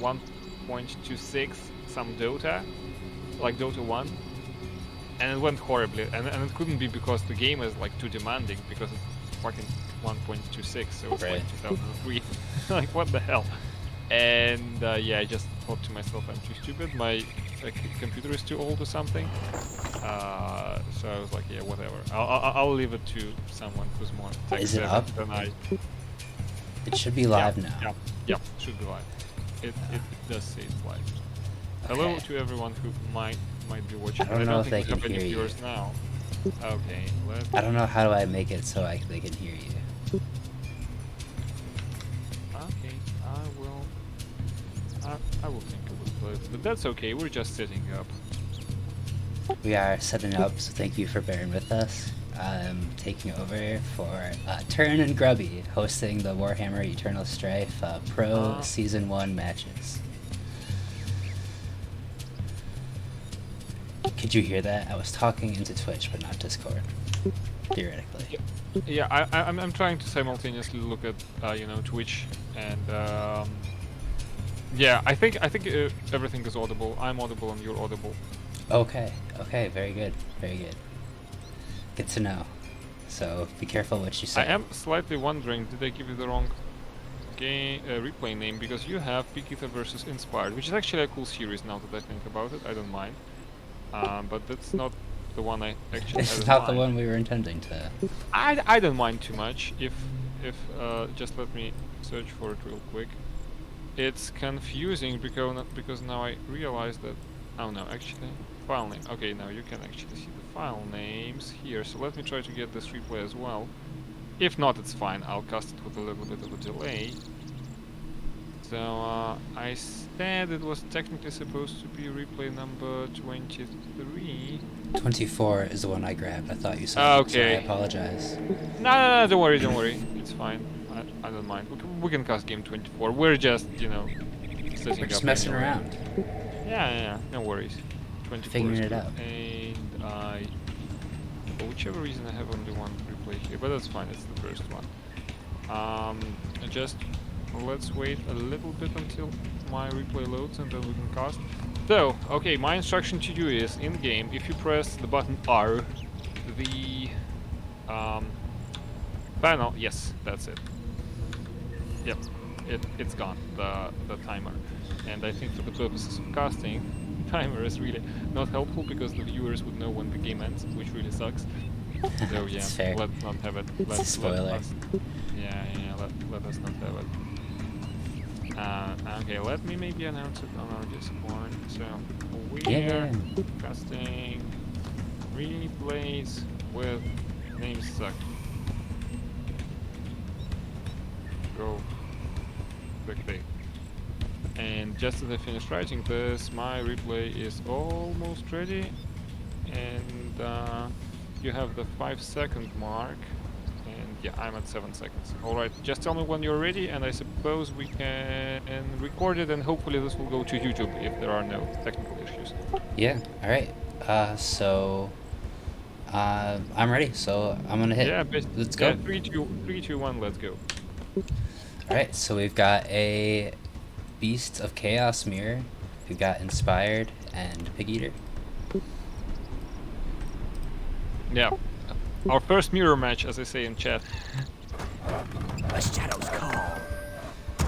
1.26 some Dota, like Dota 1, and it went horribly. And it couldn't be because the game is like too demanding, because it's fucking 1.26, so it's like 2003. Like, what the hell? And yeah, I just thought to myself, I'm too stupid. My computer is too old or something. So I was like, yeah, whatever. I'll leave it to someone who's more tech Is it up? than I. It should be live now. Yeah, should be live. It does say it's live. Hello to everyone who might be watching. I don't know if they can think we have hear any you. viewers now. Okay, I don't know how do I make it so they can hear you. Okay, I will think of it, but that's okay. We're just setting up. We are setting up, so thank you for bearing with us. I'm taking over for Turn and Grubby, hosting the Warhammer Eternal Strife Pro Season 1 matches. Could you hear that? I was talking into Twitch, but not Discord, theoretically. Yeah, I'm trying to simultaneously look at Twitch and yeah, I think everything is audible. I'm audible and you're audible. Okay, very good, very good. Good to know. So be careful what you say. I am slightly wondering, did I give you the wrong game replay name? Because you have piggeater versus Inspired, which is actually a cool series now that I think about it. I don't mind. But that's not the one I actually. It's not the one we were intending to. I don't mind too much. If just let me search for it real quick. It's confusing because now I realize that. Oh no, actually, file name. Okay, now you can actually see the file names here. So let me try to get this replay as well. If not, it's fine. I'll cast it with a little bit of a delay. So I said it was technically supposed to be replay number 23. 24 is the one I grabbed. I thought you said. Okay. So I apologize. No, don't worry. It's fine. I don't mind. We can cast game 24. We're just, setting We're just up messing anyway. around. Yeah, no worries. 24 Figuring is it good. out. And for whichever reason, I have only one replay here, but that's fine. It's the first one. Just let's wait a little bit until my replay loads, and then we can cast. So, okay, my instruction to you is in game. If you press the button R, the panel. Yes, that's it. Yep, it's gone. The timer. And I think for the purposes of casting, timer is really not helpful because the viewers would know when the game ends, which really sucks. So yeah, fair. let's not have it. It's a spoiler. Let us not have it. Okay, let me maybe announce it on our Discord. So we're casting replays with names suck. Go quickly. And just as I finished writing this, my replay is almost ready, and you have the 5-second mark, and yeah, I'm at 7 seconds. Alright, just tell me when you're ready, and I suppose we can record it, and hopefully this will go to YouTube if there are no technical issues. Yeah, alright. I'm ready, so I'm gonna hit. Yeah, let's go. Yeah, 3, 2, 1, let's go. Alright, so we've got a Beast of Chaos mirror, we've got Inspired and Piggeater. Yeah, our first mirror match, as I say in chat. The shadows call.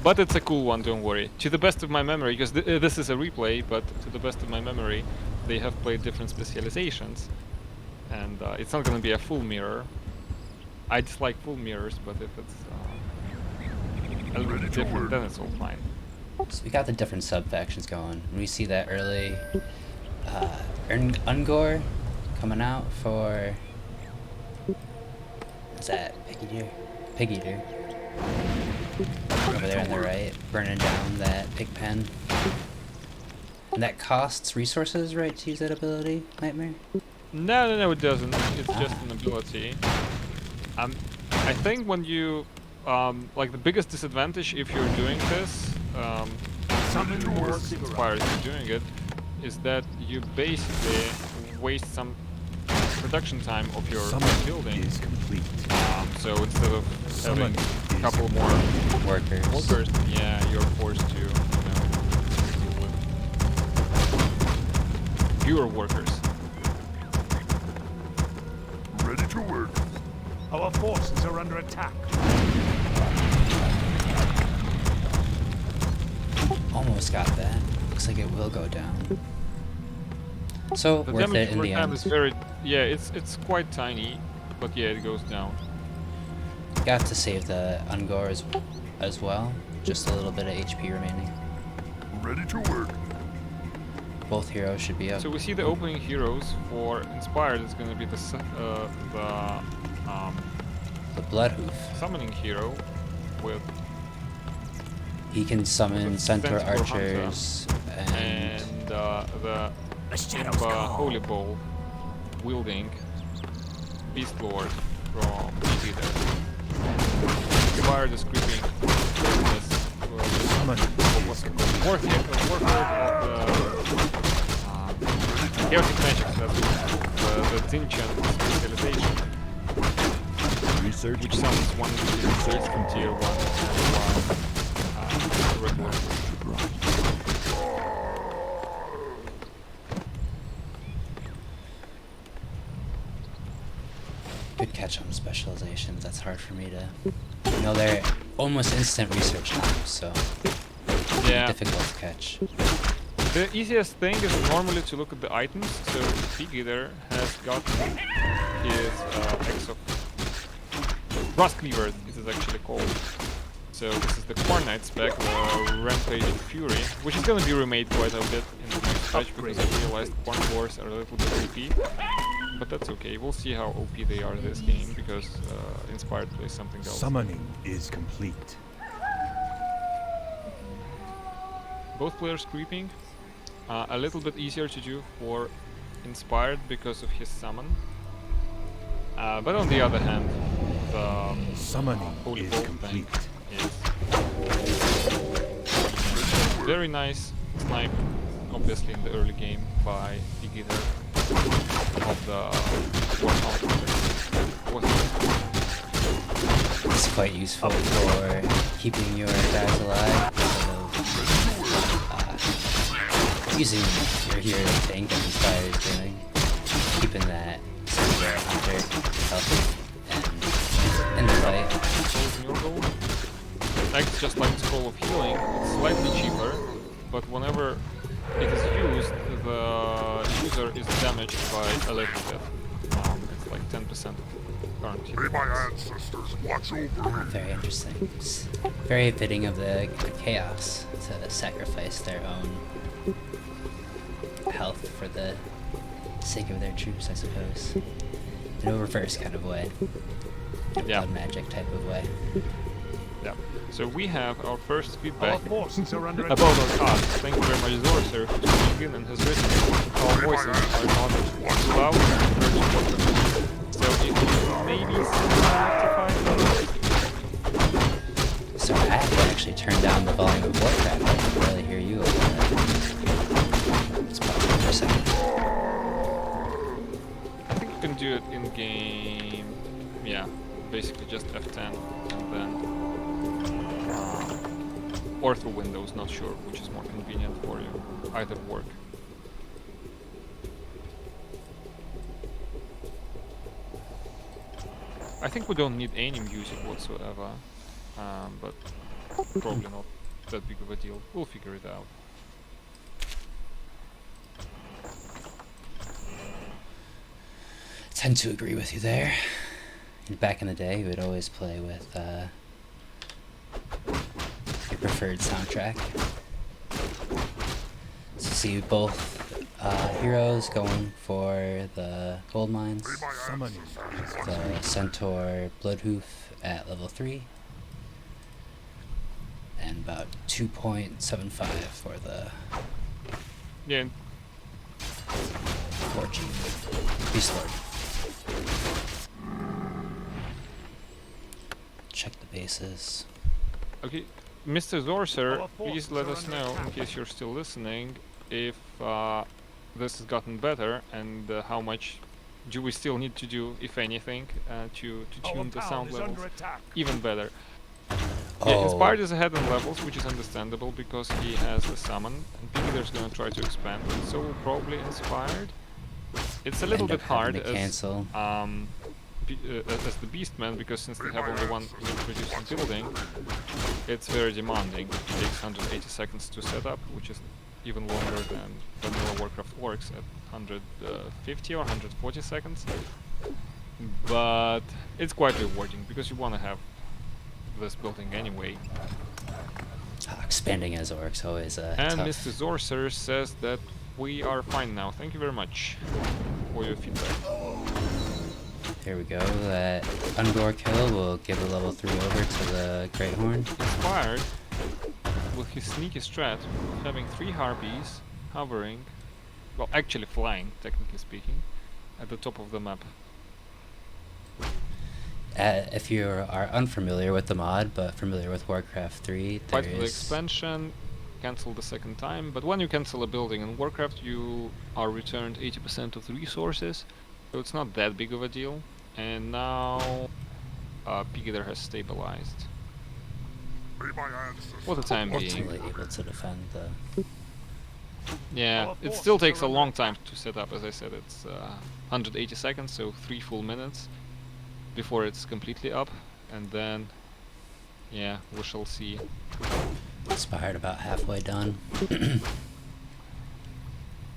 But it's a cool one, don't worry. To the best of my memory, because this is a replay, but to the best of my memory, they have played different specializations. And it's not going to be a full mirror. I dislike full mirrors, but if it's a little bit different, then it's all fine. So we got the different sub-factions going. We see that early Ungor coming out for... What's that? Piggeater. Over there on the right, burning down that pig pen. And that costs resources, right, to use that ability, Nightmare? No, it doesn't. It's just an ability. I think when you... like the biggest disadvantage if you're doing this, inspires you doing it, is that you basically waste some production time of your building. Is complete. So instead of having a couple more Workers. yeah, you're forced to fewer workers. Ready to work. Our forces are under attack. Almost got that. Looks like it will go down. So The worth damage it in per the time end. is very, yeah, it's quite tiny, but yeah, it goes down. Got to save the Ungor as well. Just a little bit of HP remaining. Ready to work. Both heroes should be up. So we see the opening heroes for Inspired is gonna be the The Bloodhoof. summoning hero with He can summon With Centaur Centaur Archers and the The shadows Holy call. Bowl wielding Beast Lord from Piggeater. Inspired is creeping this Summon. warhead of the chaotic magic, that's the Zinchen specialization, Research. which summons one beast from tier 1 and one regular. good catch on specializations. That's hard for me to. You know, they're almost instant research times, so Yeah. difficult to catch. The easiest thing is normally to look at the items. So Piggeater has got his X of Brass Cleaver, this is actually called. So this is the Corn Knight spec, the Rampaging Fury, which is gonna be remade quite a bit in the next patch because I realized Corn Wars are a little bit OP. But that's okay, we'll see how OP they are this game because Inspired plays something else. Summoning is complete. Both players creeping. A little bit easier to do for Inspired because of his summon. But on the other hand, the Summoning Holy is Bolt complete. tank is very nice snipe, obviously in the early game by Piggeater of the It's quite useful for keeping your guys alive instead of using your hero to tank as Inspire is doing. Keeping that Centaur Hunter healthy and in the fight. Acts just like Scroll of Healing, it's slightly cheaper, but whenever it is used, the user is damaged by a little bit. It's like 10% current hit May my points. ancestors watch over me. Very interesting. It's very fitting of the chaos to sacrifice their own health for the sake of their troops, I suppose. In a reverse kind of way. Yeah. Blood magic type of way. Yeah. So we have our first Our feedback forces are under about attack. our cast. Thank you very much, Zorser, who's tuning in and has written our voices are not loud compared to what we do. So if you maybe rectify So I have to actually turn down the volume of Warcraft. I can barely hear you over that. Let's pause for a second. I think you can do it in game. Yeah, basically just F10 and then or through Windows, not sure which is more convenient for you. Either work. I think we don't need any music whatsoever, but probably not that big of a deal. We'll figure it out. I tend to agree with you there. And back in the day, you would always play with your preferred soundtrack. So see both heroes going for the gold mines. May my Summoning ancestors is The Centaur Bloodhoof at level 3. And about 2.75 for the Yeah, Fortune Beast Lord. Check the bases. okay. Mr. Zorser, Our please forces let are us under know, in attack. case you're still listening, if this has gotten better and how much do we still need to do, if anything, to Our tune the town sound is levels under attack. even better. Yeah, Oh, Inspired is ahead in levels, which is understandable because he has the summon, and piggeater's gonna try to expand it, so will probably Inspired. It's a little end up bit having hard to as cancel. as the Beastman, because since they have only one introducing building, it's very demanding. It takes 180 seconds to set up, which is even longer than vanilla Warcraft Orcs at 150 or 140 seconds. But it's quite rewarding because you want to have this building anyway. Expanding as orcs always And tough. Mr. Zorcer says that we are fine now. Thank you very much for your feedback. Here we go. That Ungor kill will give a level 3 over to the Great Horn. Inspired with his sneaky strat of having 3 harpies hovering, well, actually flying, technically speaking, at the top of the map. If you are unfamiliar with the mod, but familiar with Warcraft 3, there Fight for the is... expansion, cancel the second time, but when you cancel a building in Warcraft, you are returned 80% of the resources, so it's not that big of a deal. And now piggeater has stabilized May my ancestors for the time being. ultimately able to defend the... Yeah, it still takes a long time to set up. As I said, it's 180 seconds, so 3 full minutes before it's completely up, and then yeah, we shall see. Inspired about halfway done.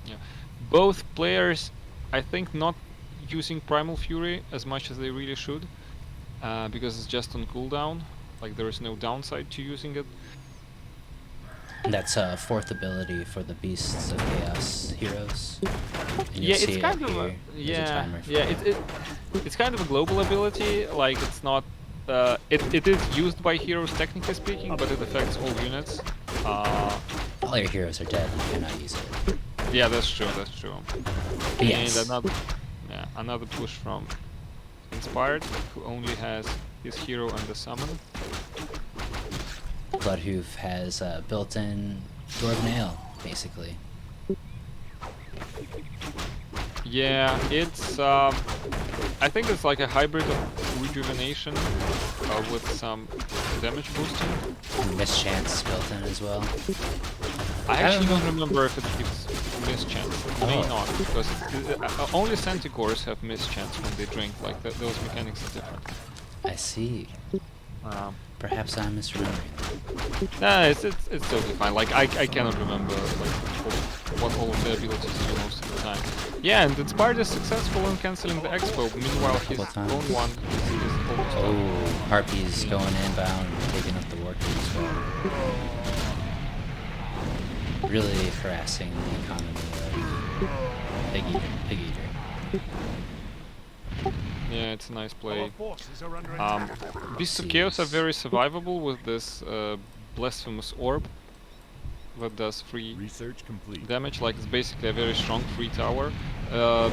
Yeah, both players, I think, not using Primal Fury as much as they really should, because it's just on cooldown. Like, there is no downside to using it. That's a fourth ability for the Beasts of Chaos heroes. And you'll Yeah, see it's it kind of here. There's a timer for it. it's kind of a global ability. Like, it's not. It is used by heroes technically speaking, but it affects all units. All your heroes are dead, you cannot use it. Yeah, that's true. That's true. But yes, And another push from Inspired, who only has his hero and the summon. Bloodhoof has built-in Dwarven Ale, basically. Yeah, it's I think it's like a hybrid of rejuvenation with some damage boosting. And Mischance built in as well. I I actually don't don't remember if it gives mischance. It may Oh. not, because only Centaurs have mischance when they drink. Like those mechanics are different. I see. Perhaps I'm misremembering. Nah, it's totally fine. Like I cannot remember like what all of the abilities do most of the time. Yeah, and Inspired is successful in canceling the expo. Meanwhile, his Couple times. own one is almost done. Oh, Harpy's going inbound, taking up the Warcraft as well. Really harassing the economy of Piggeater. Yeah, it's a nice play. Our forces are under attack. Beasts of Chaos are very survivable with this blasphemous orb that does free Research complete. damage. Like, it's basically a very strong free tower.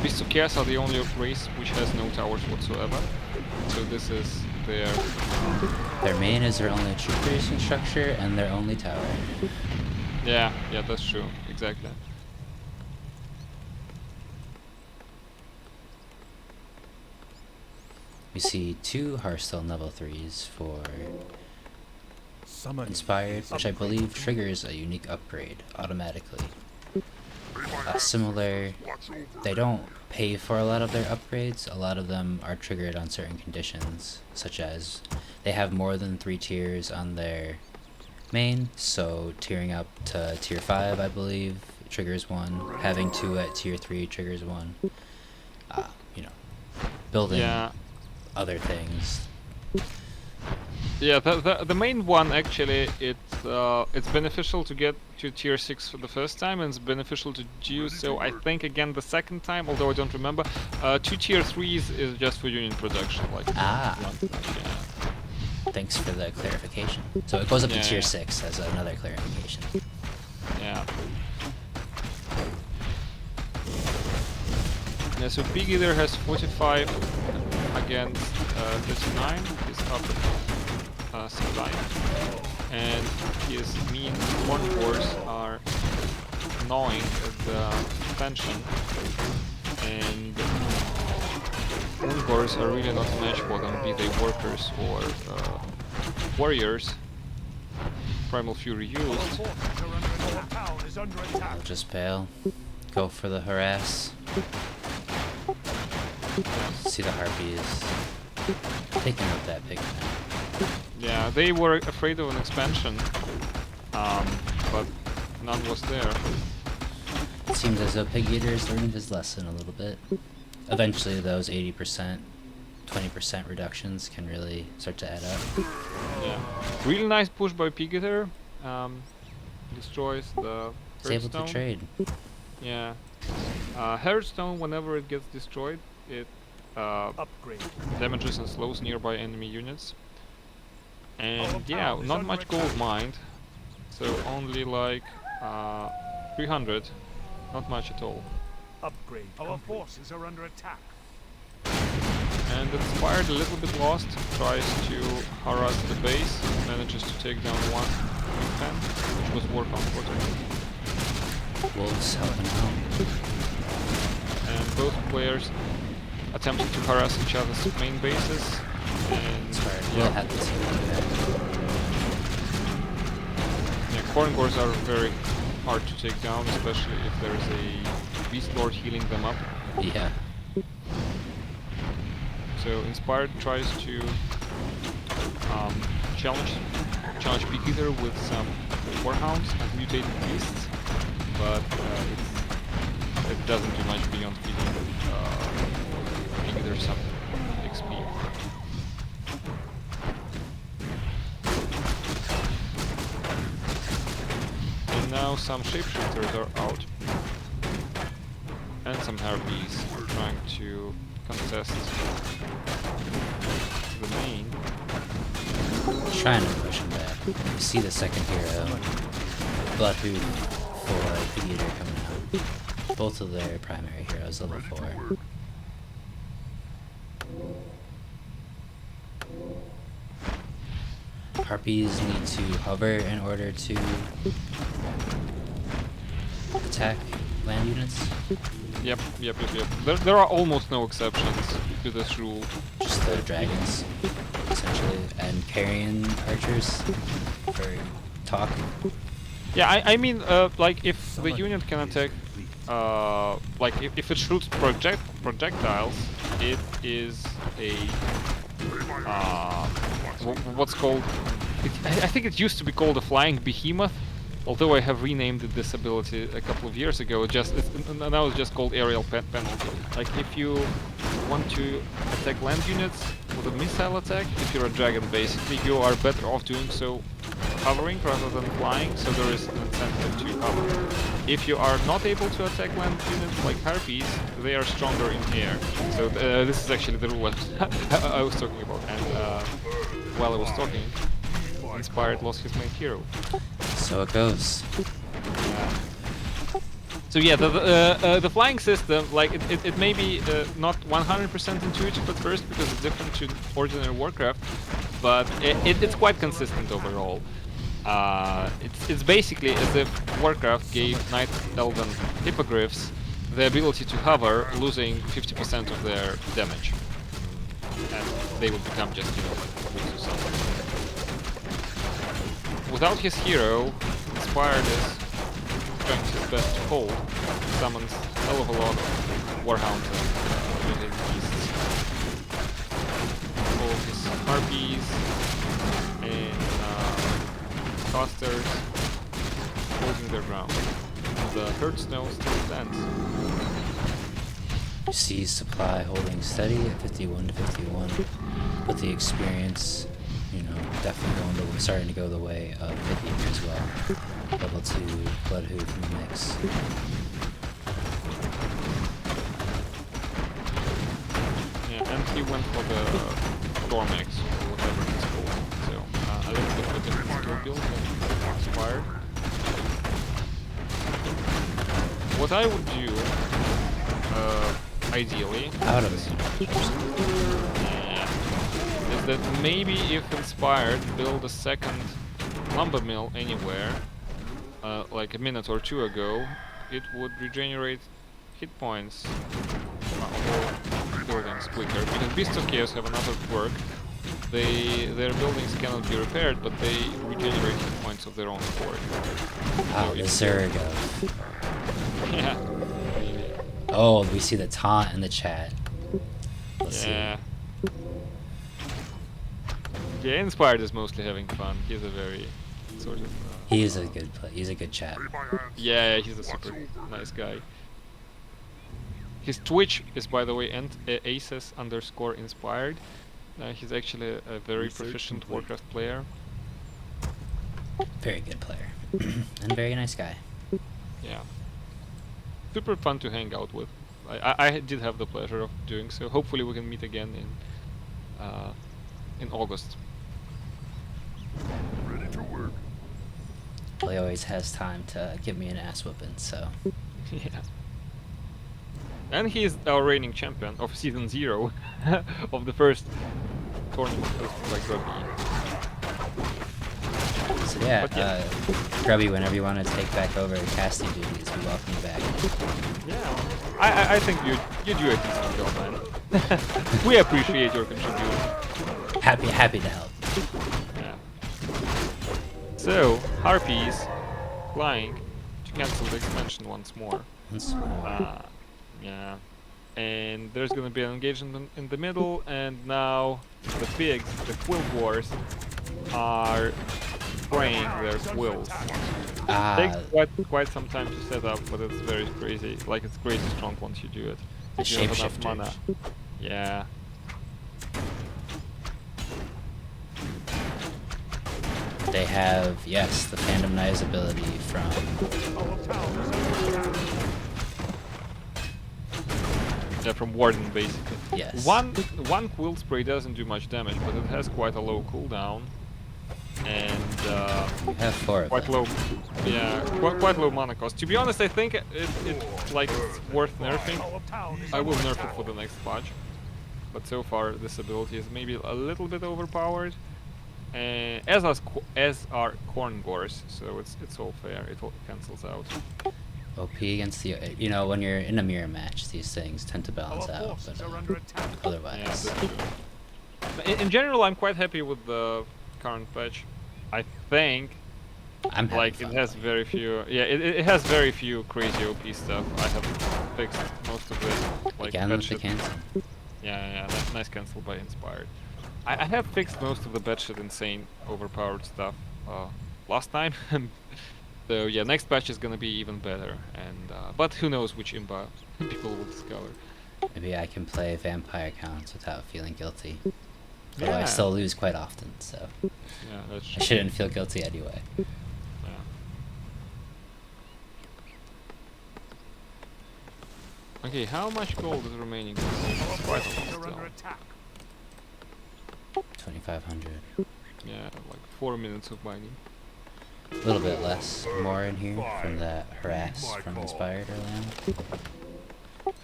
Beasts of Chaos are the only race which has no towers whatsoever. So this is their... Their main is their only troop racing structure and their only tower. Yeah, that's true. Exactly. We see 2 Hearthstone level 3s for Summon. Inspired, which I believe triggers a unique upgrade automatically. Similar, Watch over. they don't pay for a lot of their upgrades. A lot of them are triggered on certain conditions, such as they have more than 3 tiers on their main, so tiering up to tier 5, I believe, triggers 1. Having 2 at tier 3 triggers 1. Building Yeah. other things. Yeah, the main one actually, it's beneficial to get to tier 6 for the first time, and it's beneficial to do so, I think, again the second time, although I don't remember. 2 tier 3s is just for unit production, like... Ah. Yeah. Thanks for the clarification. So it goes up Yeah, to tier yeah. 6 as another clarification. Yeah. Yeah, so piggeater has 45 against 39. He's up some time. And his mean hornboars are gnawing at the tension. And hornboars are really not a match for them, be they workers or warriors. Primal Fury used. Our town is under attack. I'll just bail. Go for the harass. See the harpies taking out that big man. Yeah, they were afraid of an expansion, but none was there. It seems as though Piggeater is learning his lesson a little bit. Eventually those 80%, 20% reductions can really start to add up. Yeah, really nice push by piggeater. Destroys the It's able to Hearthstone. trade. Yeah, Hearthstone, whenever it gets destroyed, it Upgrade. damages and slows nearby enemy units. And Our yeah, town is not under much attack. gold mined, so only like 300, not much at all. Upgrade. Our forces are under attack. And Inspired, a little bit lost, tries to harass the base, manages to take down one pen, which was Warhound Quarter. Wolves helping out. And both players attempting to harass each other's main bases. And Inspired will yeah, have the team over yeah, Corngors are very hard to take down, especially if there's a Beast Lord healing them up. there. Yeah. So Inspired tries to challenge Piggeater with some Warhounds and mutated beasts, but it doesn't do much beyond giving Piggeater some XP. And now some shapeshifters are out, and some harpies are trying to contest the main. Trying to push him back. You see the second hero. Bloodhood for Piggeater coming out. Both of their primary heroes level 4. Harpies need to hover in order to attack land units. Yep. There are almost no exceptions to this rule. Just the dragons, essentially, and carrion archers for talk. Yeah, I mean, like if the unit can attack, like if it shoots projectiles, it is a what's called. I think it used to be called a flying behemoth. Although I have renamed this ability a couple of years ago, now it's just called aerial penalty. Like if you want to attack land units with a missile attack, if you're a dragon basically, you are better off doing so hovering rather than flying, so there is an incentive to hover. If you are not able to attack land units like harpies, they are stronger in air. So this is actually the rule I was talking about, and while I was talking, Inspired lost his main hero. So it goes. So yeah, the flying system, like it may be not 100% intuitive at first because it's different to ordinary Warcraft, but it's quite consistent overall. It's basically as if Warcraft gave Night Elven hippogriffs the ability to hover, losing 50% of their damage, and they would become just like something. Without his hero, Inspired is trying his best to hold, summons a hell of a lot of Warhounds and mutated beasts. All of his harpies and casters holding their ground. The Hearthstone still stands. You see supply holding steady at 51 to 51, but the experience, definitely starting to go the way of Piggeater as well. Level 2 Bloodhood in the mix. Yeah, and he went for the Dormax, or whatever it's called. So a little bit of a different skill build than Inspired. What I would do, ideally, Out of it. is that maybe if Inspired build a second lumber mill anywhere, like a minute or two ago, it would regenerate hit points or buildings quicker, because Beasts of Chaos have another quirk their buildings cannot be repaired, but they regenerate hit points of their own accord. Oh, So the if- Zergo. Yeah. Oh, we see the taunt in the chat. Let's Yeah. Yeah, Inspired is mostly having fun. He's a very sort of. see. He is a good play. He's a good chat. Be my answer. Yeah, he's a super nice guy. His Twitch is, by the way, Aces_inspired. He's actually a very Research proficient complete. Warcraft player. Very good player. And very nice guy. Yeah. Super fun to hang out with. I did have the pleasure of doing so. Hopefully we can meet again in August. Ready to work. He always has time to give me an ass whooping, so. Yeah. And he is our reigning champion of season 0 of the first tournament hosted by Grubby. So yeah, But yeah. Grubby, whenever you want to take back over casting duties, we welcome you back. Yeah. I think you do a decent job, man. We appreciate your contribution. Happy to help. Yeah. So, Harpies flying to cancel the expansion once more. Once more. Yeah. And there's gonna be an engagement in the middle, and now the pigs, the quill wars, are spraying their quills. Takes quite some time to set up, but it's very crazy. Like, it's crazy strong once you do it. The If you have enough shapeshifters. mana. Yeah. They have, yes, the Phantom Knives ability from. Our town is under attack. Yeah, from Warden, basically. Yes. One quill spray doesn't do much damage, but it has quite a low cooldown. And We have 4 of quite them. low, yeah, quite low mana cost. To be honest, I think it's like it's worth nerfing. Our town is I will under nerf it attack. for the next patch, but so far this ability is maybe a little bit overpowered, as are Corn Gores, so it's all fair. It all cancels out. OP against the. You know, when you're in a mirror match, these things tend to balance Our out, forces but are under attack. Yeah, otherwise. that's true. But in general, I'm quite happy with the current patch. I think I'm having like fun it has playing. very few. Yeah, it has very few crazy OP stuff. I have fixed most of it. Like Again with the shit. cancel. Yeah, nice cancel by Inspired. I have fixed most of the batshit insane overpowered stuff last time. So yeah, next patch is gonna be even better. And but who knows which imba people will discover. Maybe I can play vampire counts without feeling guilty. Although I Yeah. still lose quite often, so Yeah, that's I shouldn't feel guilty anyway. Yeah. Okay, how much gold is remaining? Our Quite a forces lot are still. under attack. 2,500. Yeah, like 4 minutes of mining. A little bit less, more in here from that harass from Inspired early on.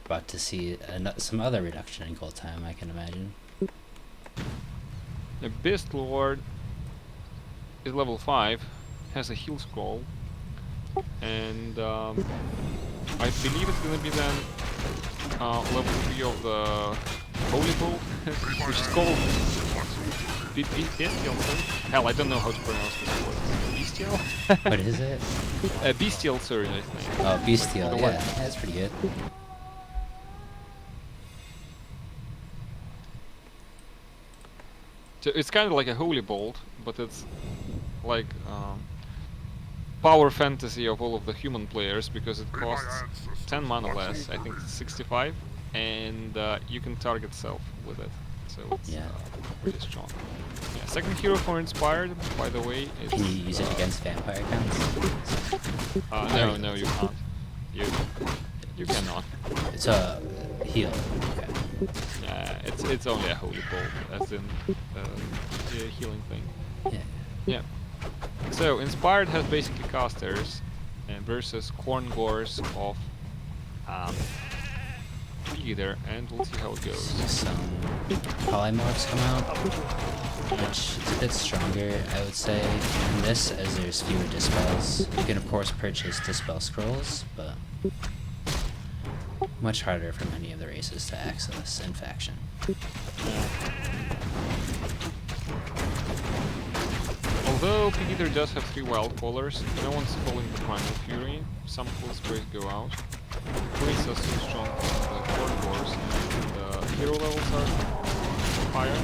About to see some other reduction in gold time, I can imagine. The Beast Lord is level 5, has a heal scroll, and I believe it's gonna be then level 3 of the Holy Bull, which is called Bestial. Hell, I don't know how to pronounce this word. Bestial? What is it? Bestial Surge, I think. Oh, Bestial, The yeah, one- that's pretty good. So it's kind of like a Holy Bolt, but it's like power fantasy of all of the human players because it Be my costs ancestors. 10 mana Watch less. me I think do it's 65, and you can target self with it. So it's Yeah. pretty strong. Yeah, second hero for Inspired, by the way, is Can you use it against vampire counts? no, you can't. You cannot. It's a heal. Okay. Yeah, it's only a Holy Bolt, as in the healing thing. Yeah. Yeah. So Inspired has basically casters versus Corn Gores of Piggeater, and we'll see how it goes. Some polymorphs come out, which is a bit stronger, I would say, in this, as there's fewer dispels. You can of course purchase dispel scrolls, but much harder for many of the races to access in faction. Although piggeater does have 3 wild colors, no one's calling the Primal Fury. Some cool sprays go out. Priests are so strong on the core cores, and hero levels are higher.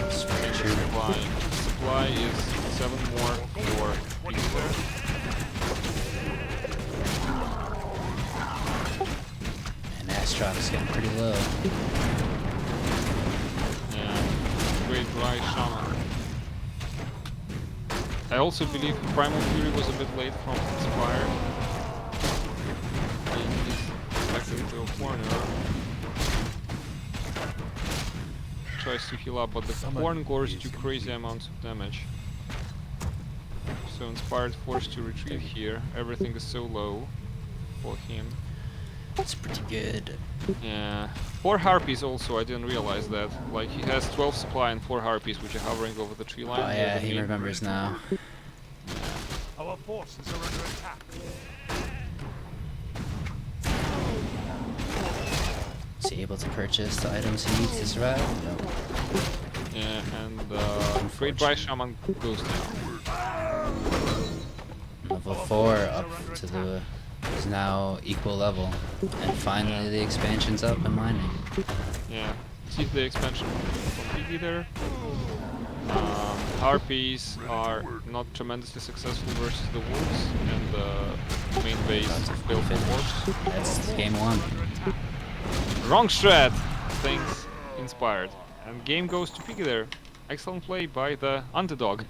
It's very And true. supply is 7 more for piggeater. And Astrok is getting pretty low. Yeah, Great Dry Shaman. I also believe Primal Fury was a bit late from Inspire. He's back into a corner. Tries to heal up, but the horn gores do crazy amounts of damage. So Inspired forced to retreat here. Everything is so low for him. It's pretty good. Yeah. 4 harpies also, I didn't realize that. Like, he has 12 supply and 4 harpies which are hovering over the tree line. Oh near yeah, the he main remembers now. Our forces are under attack. Is he able to purchase the items he needs to survive? No. Yeah, and Great Dry Shaman goes down. Level 4 up to the is now equal level. And finally the expansion's up and mining. Yeah. See the expansion from piggeater. Harpies are not tremendously successful versus the wolves, and the main base built for horse. That's game 1. Wrong strat! Things Inspired. And game goes to piggeater. Excellent play by the underdog.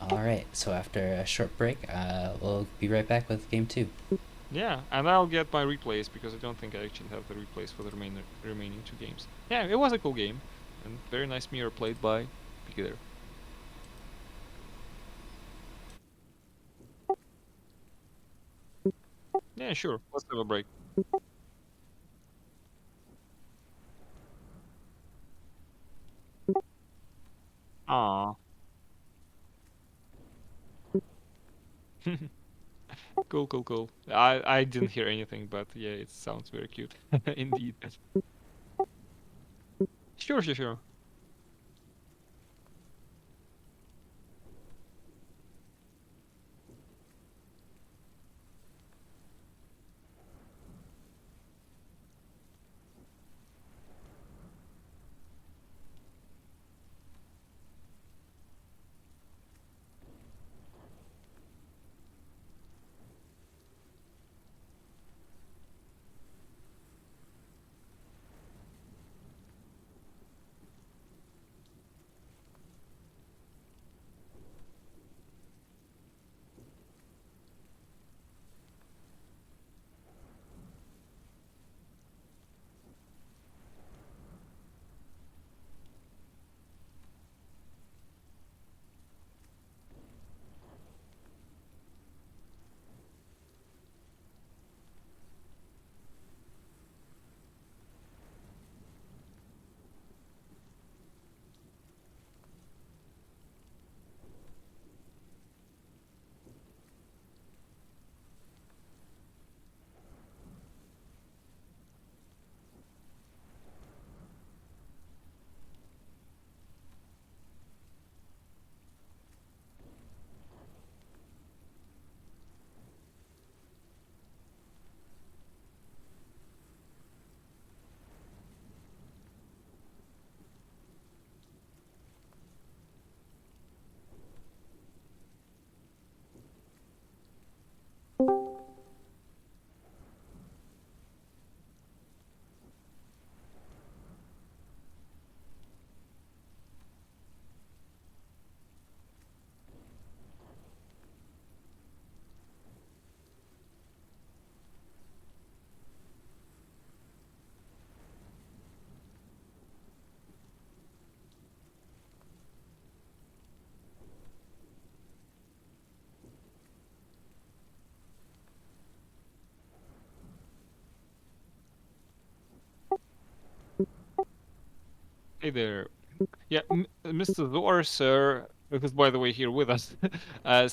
Alright, so after a short break, we'll be right back with game 2. Yeah, and I'll get my replays because I don't think I actually have the replays for the remaining 2 games. Yeah, it was a cool game, and very nice mirror played by piggeater. Yeah, sure. Let's have a break. Aww. Cool, cool, cool. I didn't hear anything, but yeah, it sounds very cute. Indeed. Sure, sure, sure. Hey there. Yeah, Mr. Zor, sir, who's by the way here with us,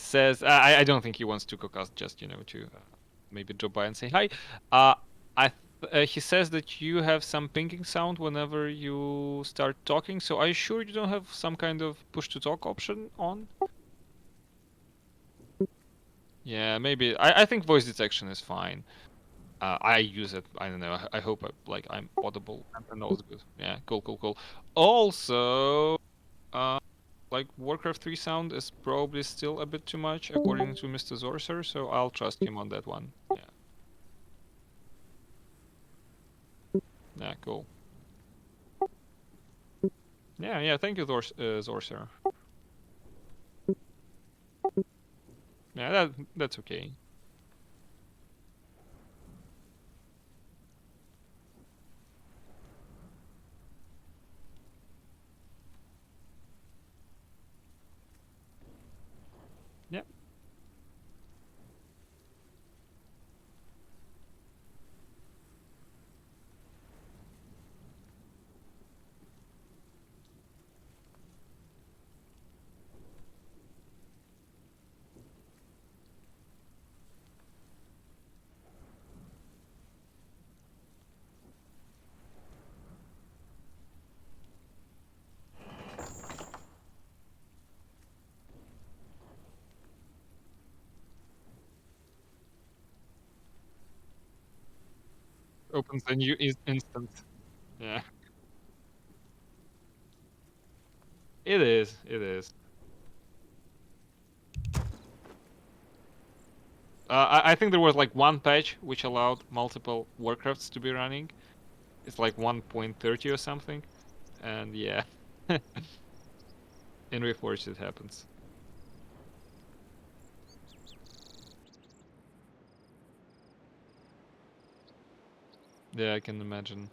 says I don't think he wants to cook us, just to maybe drop by and say hi. I he says that you have some pinging sound whenever you start talking. So are you sure you don't have some kind of push to talk option on? Yeah, maybe. I think voice detection is fine. I use it. I don't know. I hope I'm audible and all is good. Yeah, cool. Also, like Warcraft 3 sound is probably still a bit too much according to Mr. Zorser, so I'll trust him on that one. Yeah. Yeah, cool. Yeah. Thank you, Zorser. Yeah, that's okay. Yeah. Opens a new instance. Yeah. It is. It is. I think there was like one patch which allowed multiple Warcrafts to be running. It's like 1.30 or something. And yeah. In Reforged it happens. Yeah, I can imagine.